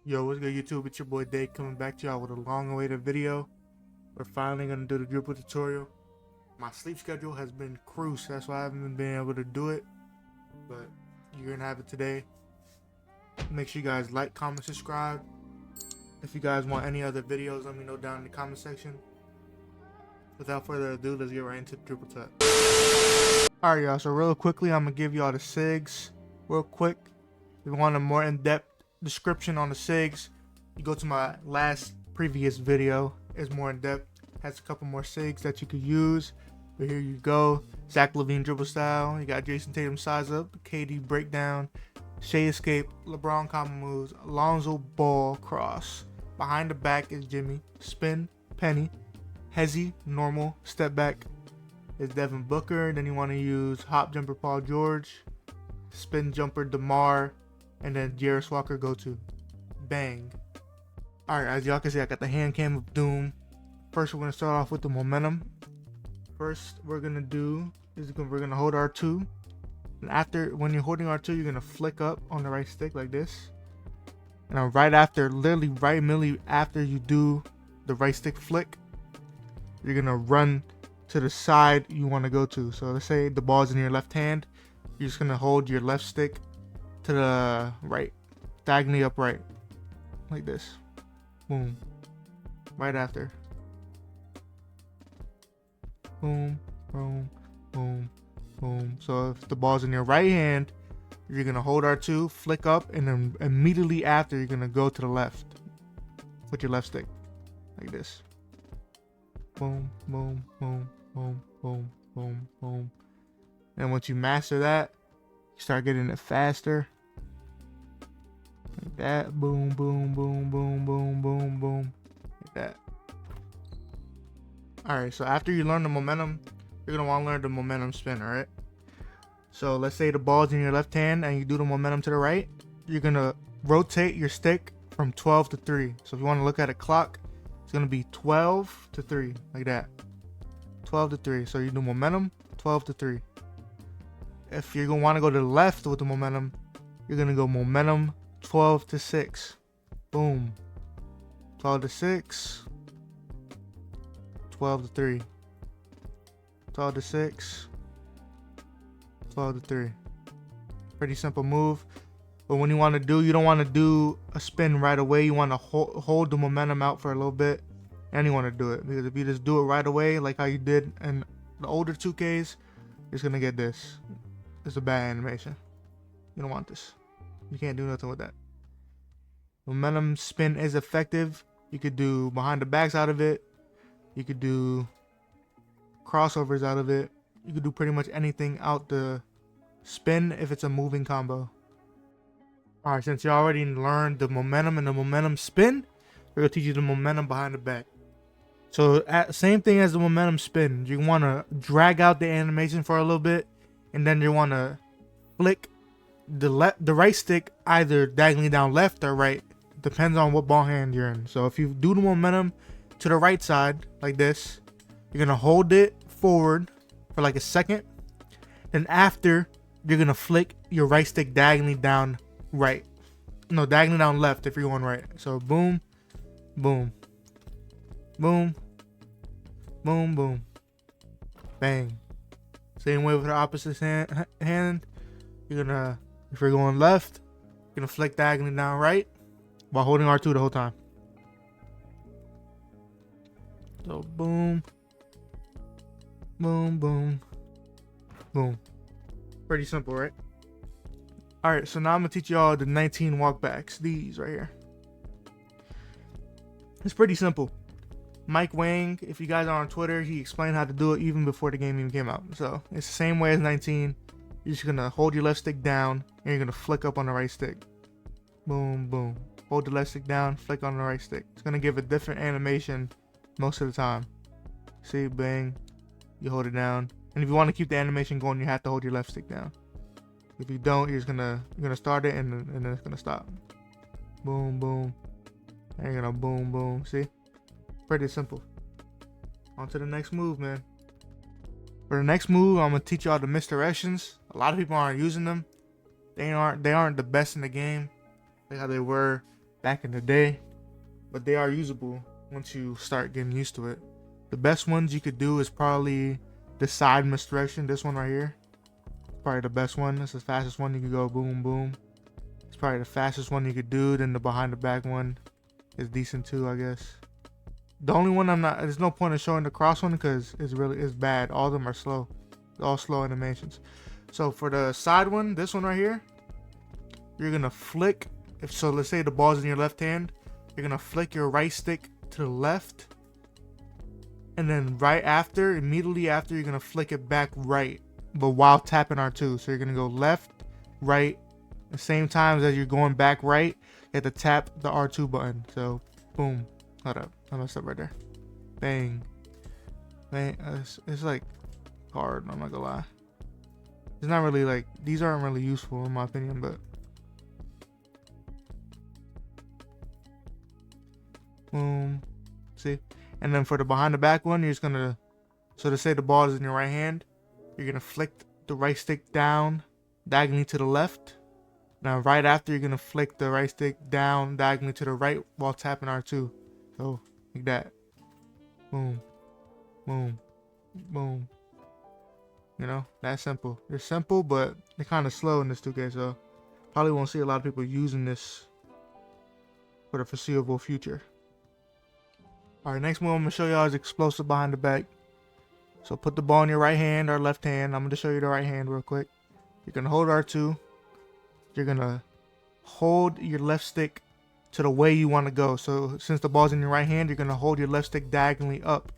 Yo, what's good YouTube? It's your boy Dave coming back to y'all with a long-awaited video. We're finally gonna do the dribble tutorial. My sleep schedule has been cruise, that's why I haven't been able to do it. But you're gonna have it today. Make sure you guys like, comment, subscribe. If you guys want any other videos, let me know down in the comment section. Without further ado, let's get right into the dribble tap. Alright y'all, so real quickly I'm gonna give y'all the sigs real quick. If you want a more in-depth description on the sigs, you go to my previous video. It's more in depth, has a couple more sigs that you could use, but here you go. Zach LaVine dribble style, you got Jason Tatum size up, KD breakdown, Shea escape, LeBron combo moves, Alonzo ball cross, behind the back is Jimmy, spin, penny, hezzy, normal, step back is Devin Booker. Then you want to use hop jumper Paul George, spin jumper DeMar, and then Jarris Walker go to. Bang. Alright, as y'all can see, I got the hand cam of doom. First, we're going to start off with the momentum. First, we're going to do is we're going to hold R2. And after, when you're holding R2, you're going to flick up on the right stick like this. And then right after, literally right immediately after you do the right stick flick, you're going to run to the side you want to go to. So let's say the ball's in your left hand. You're just going to hold your left stick to the right, diagonally upright, like this. Boom. Right after. Boom, boom, boom, boom. So if the ball's in your right hand, you're gonna hold R2, flick up, and then immediately after you're gonna go to the left with your left stick, like this. Boom, boom, boom, boom, boom, boom, boom. And once you master that, you start getting it faster. Like that. Boom, boom, boom, boom, boom, boom, boom. Like that. Alright, so after you learn the momentum, you're going to want to learn the momentum spin, alright? So let's say the ball's in your left hand and you do the momentum to the right. You're going to rotate your stick from 12 to 3. So if you want to look at a clock, it's going to be 12 to 3, like that. 12 to 3. So you do momentum, 12 to 3. If you're going to want to go to the left with the momentum, you're going to go momentum 12 to 6. Boom. 12 to 6. 12 to 3. 12 to 6. 12 to 3. Pretty simple move. But when you want to do, you don't want to do a spin right away. You want to hold the momentum out for a little bit. And you want to do it. Because if you just do it right away, like how you did in the older 2Ks, you're just going to get this. It's a bad animation. You don't want this. You can't do nothing with that. Momentum spin is effective. You could do behind the backs out of it. You could do crossovers out of it. You could do pretty much anything out the spin if it's a moving combo. Alright, since you already learned the momentum and the momentum spin, we're going to teach you the momentum behind the back. So same thing as the momentum spin. You want to drag out the animation for a little bit. And then you want to flick the right stick either diagonally down left or right. Depends on what ball hand you're in. So if you do the momentum to the right side like this, you're going to hold it forward for like a second. Then after, you're going to flick your right stick diagonally down right. No, diagonally down left if you're going right. So boom, boom, boom, boom, boom, bang. Same way with the opposite hand. You're gonna, if you're going left, you're gonna flick diagonally down right while holding R2 the whole time. So boom, boom, boom, boom. Pretty simple, right? Alright, so now I'm gonna teach y'all the 19 walkbacks. These right here. It's pretty simple. Mike Wang, if you guys are on Twitter, he explained how to do it even before the game even came out. So it's the same way as 19. You're just gonna hold your left stick down and you're gonna flick up on the right stick. Boom, boom. Hold the left stick down, flick on the right stick. It's gonna give a different animation most of the time. See, bang. You hold it down. And if you want to keep the animation going, you have to hold your left stick down. If you don't, you're gonna start it and then it's gonna stop. Boom, boom. And you're gonna boom, boom. See? Pretty simple. On to the next move, man. For the next move, I'm gonna teach y'all the misdirections. A lot of people aren't using them. They aren't the best in the game, like how they were back in the day, but they are usable once you start getting used to it. The best ones you could do is probably the side misdirection. This one right here, probably the best one. It's the fastest one. You can go boom, boom. It's probably the fastest one you could do. Then the behind the back one is decent too, I guess. The only one there's no point in showing the cross one because it's bad. All of them are slow. They're all slow animations. So for the side one, this one right here, you're gonna flick. So let's say the ball's in your left hand, you're gonna flick your right stick to the left, and then immediately after, you're gonna flick it back right, but while tapping R2. So you're gonna go left, right, the same times as you're going back right, you have to tap the R2 button. So boom. Hold up, I messed up right there. Bang. Bang. It's like hard, I'm not gonna lie. It's not really like, these aren't really useful in my opinion, but boom. See? And then for the behind the back one, you're just gonna, so to say the ball is in your right hand, you're gonna flick the right stick down diagonally to the left. Now right after, you're gonna flick the right stick down diagonally to the right while tapping R2. So like that. Boom. Boom. Boom. You know, that's simple. They're simple, but they're kind of slow in this 2K, so probably won't see a lot of people using this for the foreseeable future. Alright, next move I'm going to show y'all is explosive behind the back. So put the ball in your right hand or left hand. I'm going to show you the right hand real quick. You're going to hold R2. You're going to hold your left stick to the way you want to go. So since the ball's in your right hand, you're going to hold your left stick diagonally up.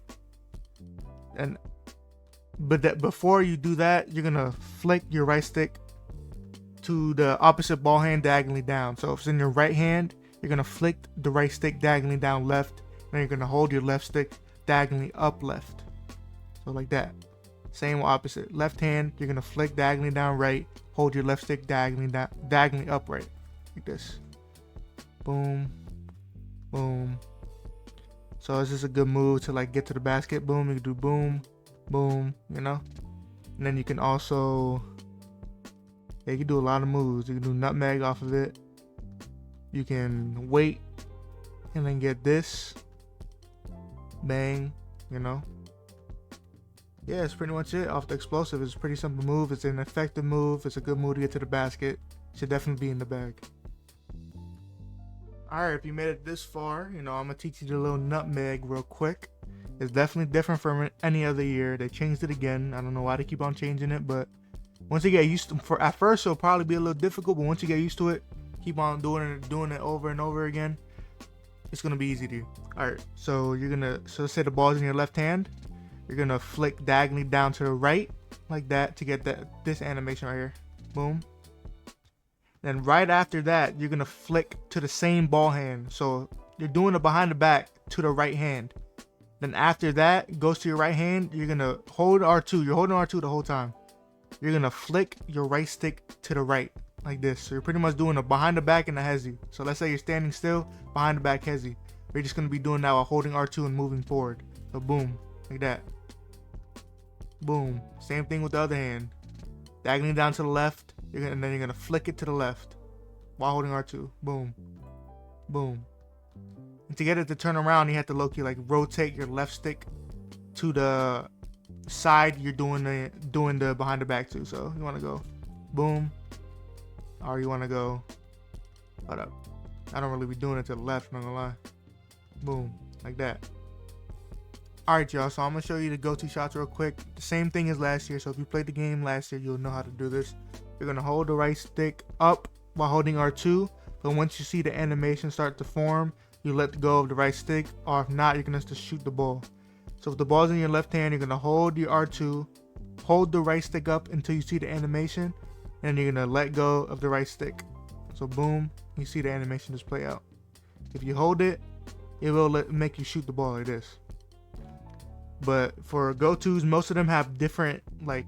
But before you do that, you're going to flick your right stick to the opposite ball hand diagonally down. So if it's in your right hand, you're going to flick the right stick diagonally down left. Then you're going to hold your left stick diagonally up left. So like that. Same opposite. Left hand, you're going to flick diagonally down right. Hold your left stick diagonally up right. Like this. Boom. Boom. So this is a good move to like get to the basket. Boom. You can do boom. Boom. You know. And then you can also, yeah, you can do a lot of moves. You can do nutmeg off of it. You can wait and then get this. Bang. You know. Yeah, that's pretty much it off the explosive. It's a pretty simple move. It's an effective move. It's a good move to get to the basket. Should definitely be in the bag. Alright, if you made it this far, you know, I'm going to teach you the little nutmeg real quick. It's definitely different from any other year. They changed it again. I don't know why they keep on changing it, but once you get used to, at first it'll probably be a little difficult, but once you get used to it, keep on doing it over and over again, it's going to be easy to do. Alright, so you're going to, so let's say the ball's in your left hand. You're going to flick diagonally down to the right, like that, to get this animation right here. Boom. Then right after that, you're going to flick to the same ball hand. So you're doing it behind the back to the right hand. Then after that, it goes to your right hand. You're going to hold R2. You're holding R2 the whole time. You're going to flick your right stick to the right, like this. So you're pretty much doing a behind the back and a hezzy. So let's say you're standing still, behind the back hezzy. You're just going to be doing that while holding R2 and moving forward. So boom, like that. Boom. Same thing with the other hand. Diagonally down to the left, and then you're going to flick it to the left while holding R2. Boom. Boom. And to get it to turn around, you have to low-key like rotate your left stick to the side you're doing the behind the back to. So you want to go boom, or you want to go, hold up, I don't really be doing it to the left, I'm not gonna lie. Boom, like that. Alright y'all, so I'm going to show you the go-to shots real quick. The same thing as last year, so if you played the game last year, you'll know how to do this. You're going to hold the right stick up while holding R2, but once you see the animation start to form, you let go of the right stick, or if not, you're going to just shoot the ball. So if the ball's in your left hand, you're going to hold your R2, hold the right stick up until you see the animation, and you're going to let go of the right stick. So boom, you see the animation just play out. If you hold it, it will make you shoot the ball like this. But for go-tos, most of them have different like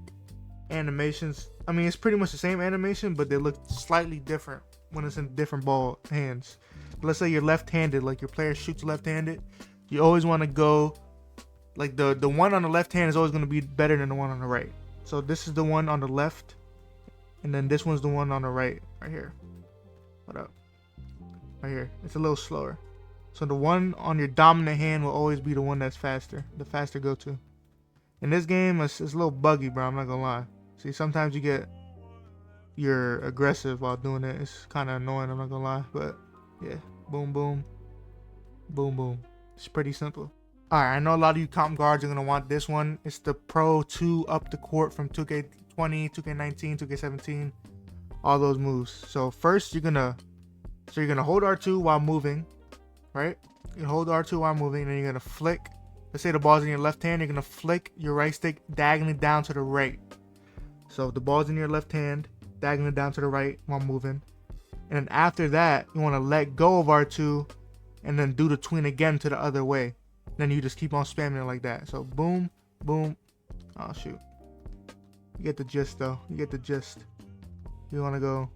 animations. I mean, it's pretty much the same animation, but they look slightly different when it's in different ball hands. Let's say you're left-handed, like your player shoots left-handed. You always want to go, like the one on the left hand is always going to be better than the one on the right. So this is the one on the left, and then this one's the one on the right here. What up? Right here. It's a little slower. So the one on your dominant hand will always be the one that's faster. The faster go-to. In this game, it's a little buggy, bro. I'm not gonna lie. See, sometimes you're aggressive while doing it. It's kind of annoying, I'm not gonna lie. But yeah, boom, boom, boom, boom. It's pretty simple. Alright, I know a lot of you comp guards are gonna want this one. It's the Pro 2 up the court from 2K20, 2K19, 2K17. All those moves. So first you're gonna hold R2 while moving, right? You hold R2 while moving, and then you're gonna flick. Let's say the ball's in your left hand, you're gonna flick your right stick diagonally down to the right. So if the ball's in your left hand, diagonally down to the right while moving. And then after that, you wanna let go of R2 and then do the tween again to the other way. Then you just keep on spamming it like that. So boom, boom. Oh shoot. You get the gist though. You get the gist. You wanna go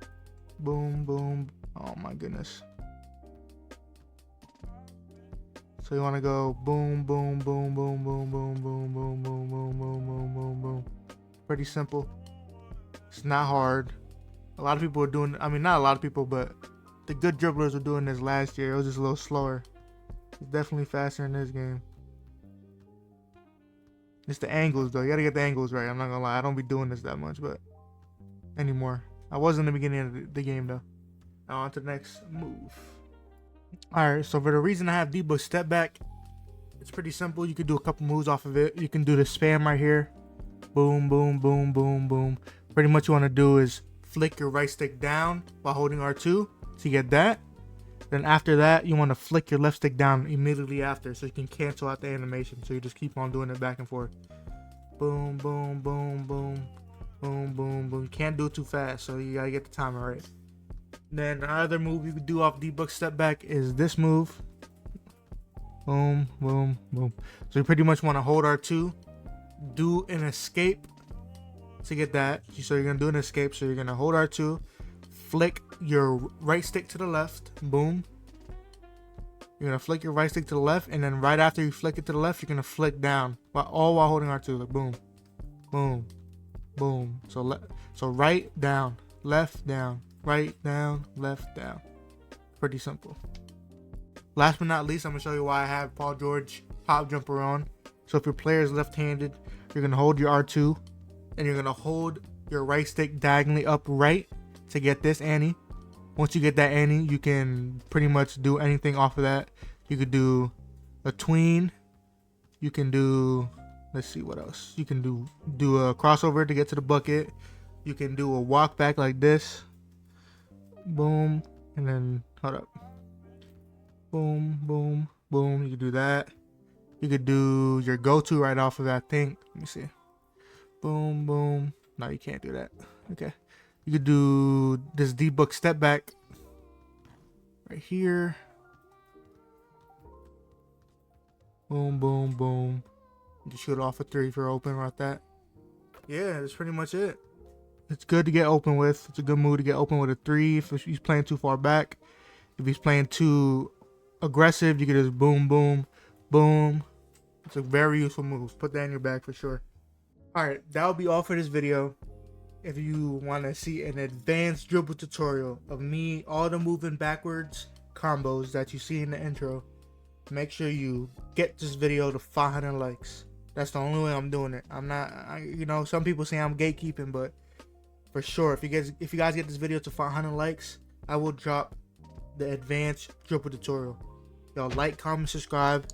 boom, boom. Oh my goodness. So you wanna go boom, boom, boom, boom, boom, boom, boom, boom, boom, boom, boom, boom, boom, boom. Pretty simple. It's not hard. A lot of people are doing, I mean not a lot of people, but the good dribblers were doing this last year. It was just a little slower. It's definitely faster in this game. It's the angles though. You gotta get the angles right. I'm not gonna lie. I don't be doing this that much, but anymore. I was in the beginning of the game though. Now on to the next move. Alright, so for the reason I have D-Book step back, it's pretty simple. You can do a couple moves off of it. You can do the spam right here. Boom, boom, boom, boom, boom. Pretty much what you want to do is flick your right stick down while holding R2 to get that. Then after that, you want to flick your left stick down immediately after so you can cancel out the animation. So you just keep on doing it back and forth. Boom, boom, boom, boom, boom, boom, boom. You can't do it too fast, so you gotta get the timer right. Then the other move you could do off D-Book step back is this move. Boom, boom, boom. So you pretty much want to hold R2, do an escape to get that. So you're gonna do an escape. So you're gonna hold R2, flick your right stick to the left. Boom. You're gonna flick your right stick to the left, and then right after you flick it to the left, you're gonna flick down, all while holding R2. Like boom, boom, boom. So right down, left down. Right down, left down. Pretty simple. Last but not least, I'm gonna show you why I have Paul George pop jumper on. So if your player is left-handed, you're gonna hold your R2 and you're gonna hold your right stick diagonally upright to get this Annie. Once you get that Annie, you can pretty much do anything off of that. You could do a tween. You can do, let's see what else. You can do a crossover to get to the bucket. You can do a walk back like this. Boom, and then hold up. Boom, boom, boom. You could do that. You could do your go-to right off of that thing. Let me see. Boom, boom. No, you can't do that. Okay. You could do this D-Book step back right here. Boom, boom, boom. You shoot off a 3 if you're open like that. Yeah, that's pretty much it. It's good to get open with. It's a good move to get open with a 3 if he's playing too far back. If he's playing too aggressive, you can just boom, boom, boom. It's a very useful move. Put that in your bag for sure. Alright, that'll be all for this video. If you want to see an advanced dribble tutorial of me, all the moving backwards combos that you see in the intro, make sure you get this video to 500 likes. That's the only way I'm doing it. I'm not, you know, some people say I'm gatekeeping, but for sure, if you guys get this video to 500 likes, I will drop the advanced dribble tutorial. Y'all like, comment, subscribe.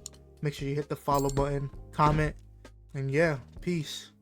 Make sure you hit the follow button, comment, and yeah, peace.